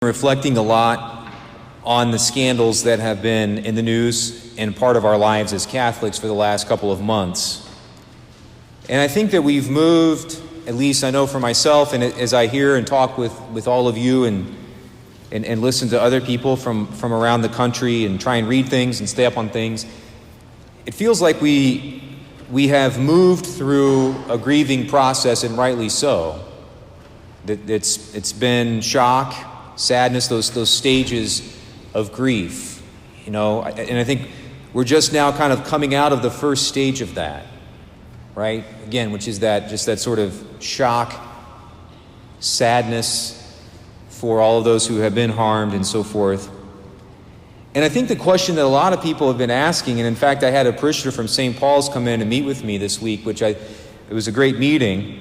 Reflecting a lot on the scandals that have been in the news and part of our lives as Catholics for the last couple of months. And I think that we've moved, at least I know for myself, and as I hear and talk with all of you and listen to other people from around the country and try and read things and stay up on things, it feels like we have moved through a grieving process, and rightly so. It's been shock, sadness, those stages of grief, and I think we're just now kind of coming out of the first stage of that, right? Again, which is that sort of shock, sadness for all of those who have been harmed and so forth. And I think the question that a lot of people have been asking, and in fact I had a parishioner from St. Paul's come in and meet with me this week, it was a great meeting.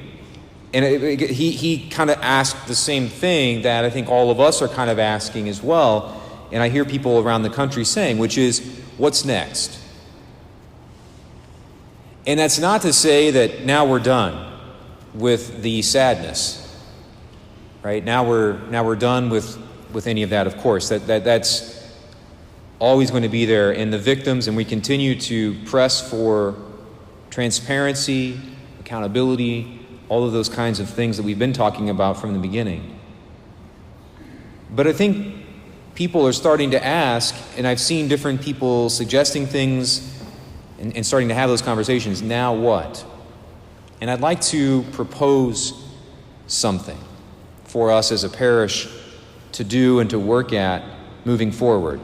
And he kind of asked the same thing that I think all of us are kind of asking as well. And I hear people around the country saying, which is, what's next? And that's not to say that now we're done with the sadness, right? Now we're done with any of that, of course. That's always going to be there. And the victims, and we continue to press for transparency, accountability, all of those kinds of things that we've been talking about from the beginning. But I think people are starting to ask, and I've seen different people suggesting things and starting to have those conversations, now what? And I'd like to propose something for us as a parish to do and to work at moving forward.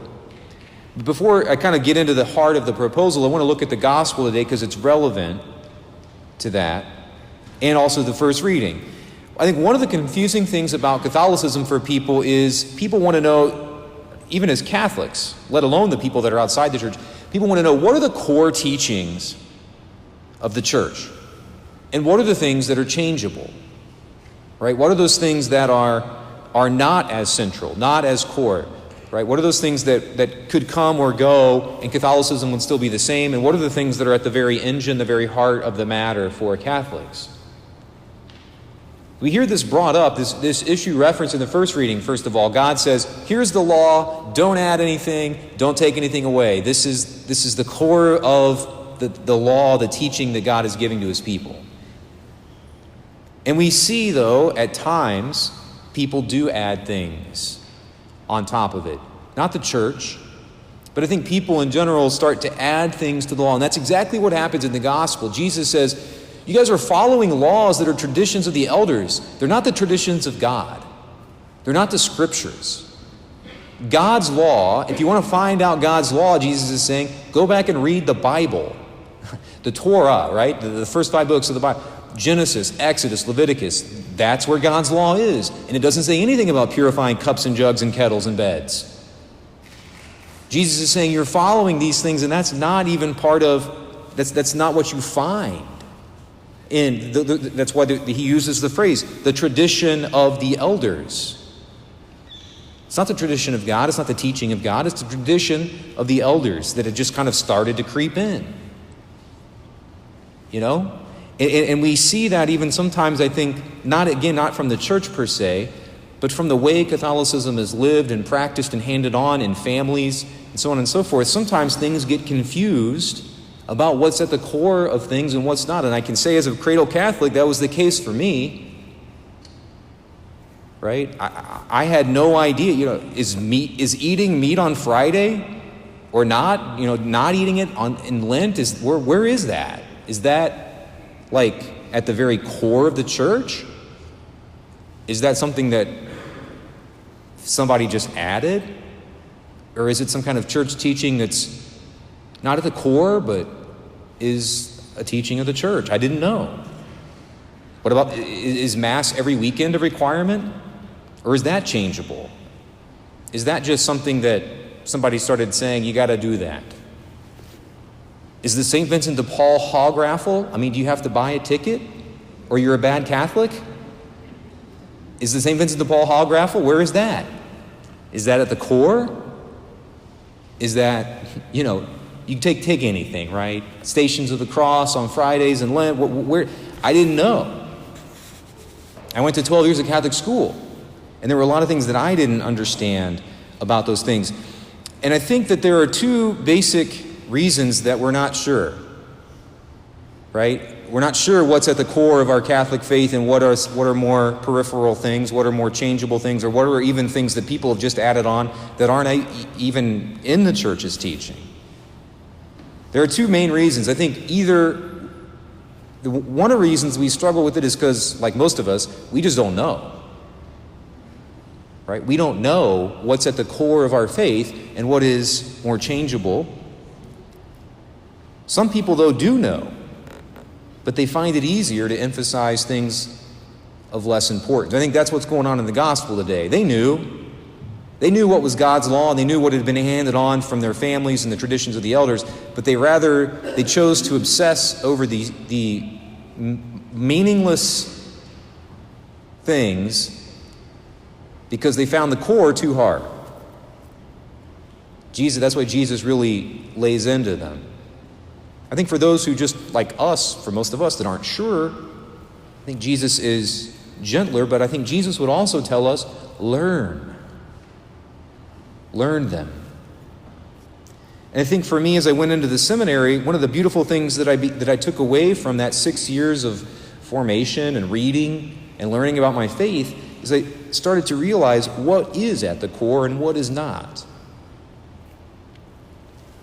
Before I kind of get into the heart of the proposal, I want to look at the gospel today because it's relevant to that, and also the first reading. I think one of the confusing things about Catholicism for people is people want to know, even as Catholics, let alone the people that are outside the church, people want to know what are the core teachings of the church? And what are the things that are changeable? Right? What are those things that are not as central, not as core? Right? What are those things that could come or go and Catholicism would still be the same? And what are the things that are at the very engine, the very heart of the matter for Catholics? We hear this brought up, this issue referenced in the first reading. First of all, God says, here's the law, don't add anything, don't take anything away. This is the core of the law, the teaching that God is giving to his people. And we see, though, at times, people do add things on top of it. Not the church, but I think people in general start to add things to the law. And that's exactly what happens in the gospel. Jesus says, you guys are following laws that are traditions of the elders. They're not the traditions of God. They're not the scriptures. God's law, if you want to find out God's law, Jesus is saying, go back and read the Bible. The Torah, right? The first 5 books of the Bible. Genesis, Exodus, Leviticus. That's where God's law is. And it doesn't say anything about purifying cups and jugs and kettles and beds. Jesus is saying you're following these things, and that's not even part of, that's not what you find. And that's why he uses the phrase, the tradition of the elders. It's not the tradition of God, it's not the teaching of God, it's the tradition of the elders that had just kind of started to creep in. And we see that even sometimes, I think, not from the church per se, but from the way Catholicism is lived and practiced and handed on in families and so on and so forth. Sometimes things get confused about what's at the core of things and what's not. And I can say as a cradle Catholic, that was the case for me. Right? I had no idea, is eating meat on Friday or not? Not eating it in Lent, where is that? Is that like at the very core of the church? Is that something that somebody just added? Or is it some kind of church teaching that's not at the core, but is a teaching of the church? I didn't know. What about, is Mass every weekend a requirement? Or is that changeable? Is that just something that somebody started saying, you got to do that? Is the St. Vincent de Paul hog raffle? Do you have to buy a ticket? Or you're a bad Catholic? Is the St. Vincent de Paul hog raffle? Where is that? Is that at the core? Is that, you take anything, right? Stations of the Cross on Fridays and Lent. Where I didn't know. I went to 12 years of Catholic school. And there were a lot of things that I didn't understand about those things. And I think that there are two basic reasons that we're not sure, right? We're not sure what's at the core of our Catholic faith and what are more peripheral things, what are more changeable things, or what are even things that people have just added on that aren't even in the Church's teaching. There are two main reasons. I think one of the reasons we struggle with it is because, like most of us, we just don't know. Right? We don't know what's at the core of our faith and what is more changeable. Some people, though, do know, but they find it easier to emphasize things of less importance. I think that's what's going on in the gospel today. They knew what was God's law, and they knew what had been handed on from their families and the traditions of the elders, but they chose to obsess over the meaningless things because they found the core too hard. That's why Jesus really lays into them. I think for those who just, like us, for most of us that aren't sure, I think Jesus is gentler, but I think Jesus would also tell us, learn them. And I think for me, as I went into the seminary, one of the beautiful things that I took away from that 6 years of formation and reading and learning about my faith is I started to realize what is at the core and what is not.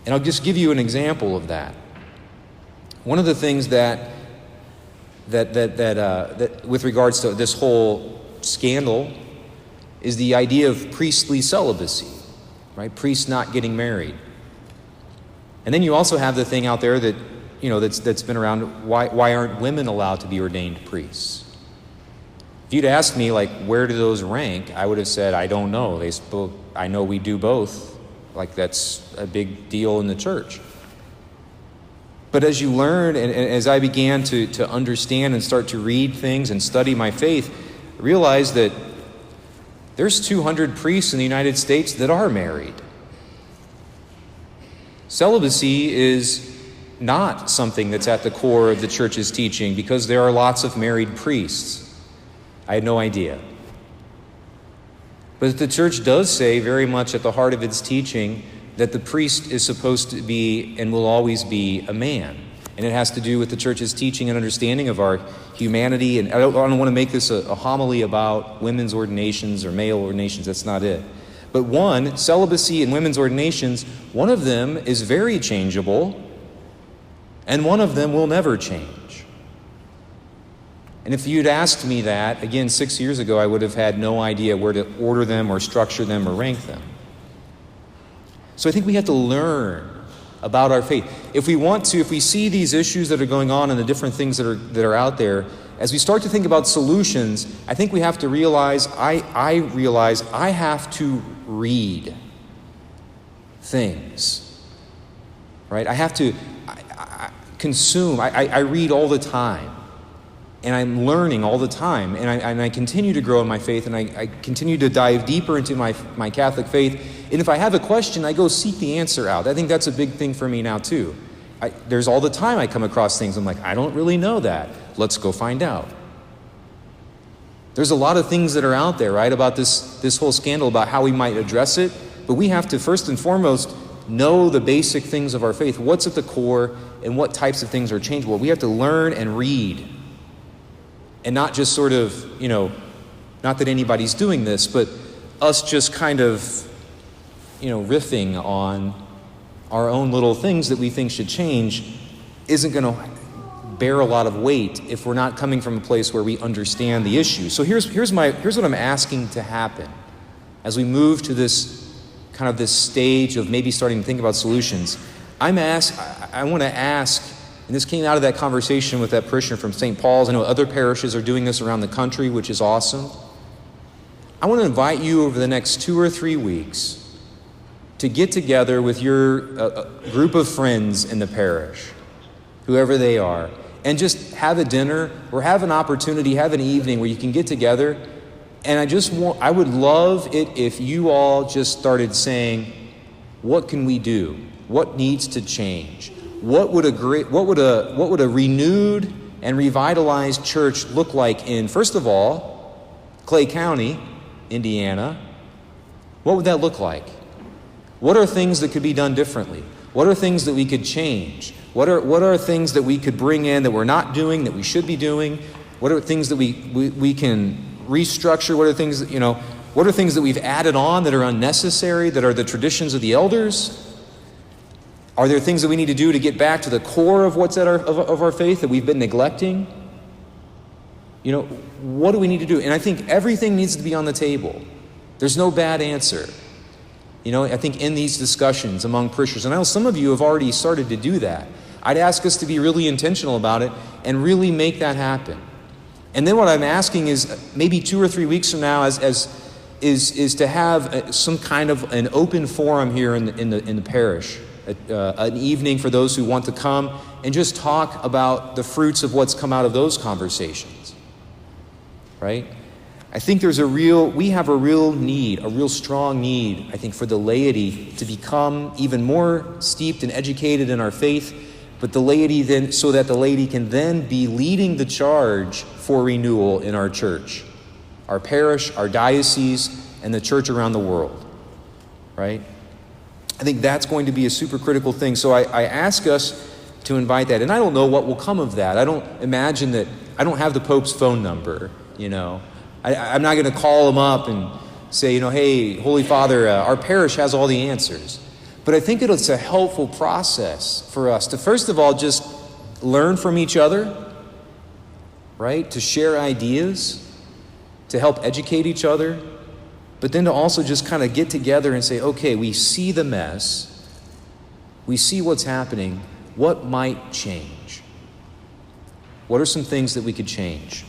And I'll just give you an example of that. One of the things that with regards to this whole scandal is the idea of priestly celibacy, right? Priests not getting married. And then you also have the thing out there that, that's been around, why aren't women allowed to be ordained priests? If you'd asked me, where do those rank, I would have said, I don't know. I know we do both. That's a big deal in the church. But as you learn, and as I began to understand and start to read things and study my faith, I realized that there's 200 priests in the United States that are married. Celibacy is not something that's at the core of the Church's teaching because there are lots of married priests. I had no idea. But the Church does say very much at the heart of its teaching that the priest is supposed to be and will always be a man. And it has to do with the Church's teaching and understanding of our humanity. And I don't want to make this a homily about women's ordinations or male ordinations. That's not it. But celibacy and women's ordinations, one of them is very changeable, and one of them will never change. And if you'd asked me that, again, 6 years ago, I would have had no idea where to order them or structure them or rank them. So I think we have to learn about our faith. If we see these issues that are going on and the different things that are out there, as we start to think about solutions, I think we have to realize, I realize I have to read things, right? I have to consume. I read all the time, and I'm learning all the time, and I continue to grow in my faith, and I continue to dive deeper into my Catholic faith. And if I have a question, I go seek the answer out. I think that's a big thing for me now too. There's all the time I come across things, I'm like, I don't really know that. Let's go find out. There's a lot of things that are out there, right, about this whole scandal, about how we might address it, but we have to first and foremost know the basic things of our faith, what's at the core, and what types of things are changeable. We have to learn and read, and not just sort of, not that anybody's doing this, but us just kind of, riffing on our own little things that we think should change isn't going to bear a lot of weight if we're not coming from a place where we understand the issue. So here's what I'm asking to happen as we move to this stage of maybe starting to think about solutions. I want to ask, and this came out of that conversation with that parishioner from St. Paul's. I know other parishes are doing this around the country, which is awesome. I want to invite you over the next 2 or 3 weeks to get together with your group of friends in the parish, whoever they are, and just have a dinner or have an opportunity, have an evening where you can get together. And I would love it if you all just started saying, what can we do? What needs to change? What would a renewed and revitalized church look like in, first of all, Clay County, Indiana, what would that look like? What are things that could be done differently? What are things that we could change? What are things that we could bring in that we're not doing, that we should be doing? What are things that we can restructure? What are things that, what are things that we've added on that are unnecessary, that are the traditions of the elders? Are there things that we need to do to get back to the core of what's of our faith that we've been neglecting? What do we need to do? And I think everything needs to be on the table. There's no bad answer. I think in these discussions among parishioners, and I know some of you have already started to do that. I'd ask us to be really intentional about it and really make that happen. And then what I'm asking is maybe 2 or 3 weeks from now is to have some kind of an open forum here in the parish, an evening for those who want to come and just talk about the fruits of what's come out of those conversations, right? I think we have a real strong need, I think, for the laity to become even more steeped and educated in our faith, but the laity then, so that the laity can then be leading the charge for renewal in our church, our parish, our diocese, and the church around the world, right? I think that's going to be a super critical thing. So I ask us to invite that. And I don't know what will come of that. I don't imagine that. I don't have the Pope's phone number, I'm not going to call him up and say, hey, Holy Father, our parish has all the answers. But I think it's a helpful process for us to, first of all, just learn from each other, right? To share ideas, to help educate each other, but then to also just kind of get together and say, okay, we see the mess, we see what's happening, what might change? What are some things that we could change?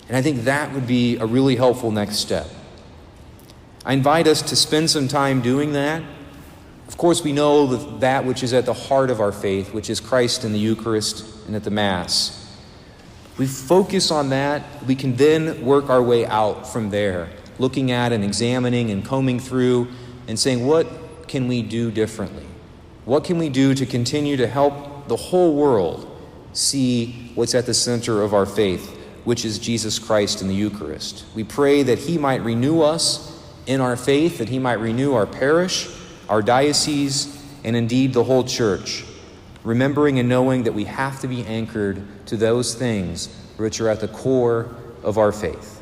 And I think that would be a really helpful next step. I invite us to spend some time doing that. Of course, we know that which is at the heart of our faith, which is Christ in the Eucharist and at the Mass. We focus on that, we can then work our way out from there, looking at and examining and combing through and saying, what can we do differently? What can we do to continue to help the whole world see what's at the center of our faith, which is Jesus Christ in the Eucharist? We pray that He might renew us in our faith, that He might renew our parish, our diocese, and indeed the whole church, remembering and knowing that we have to be anchored to those things which are at the core of our faith.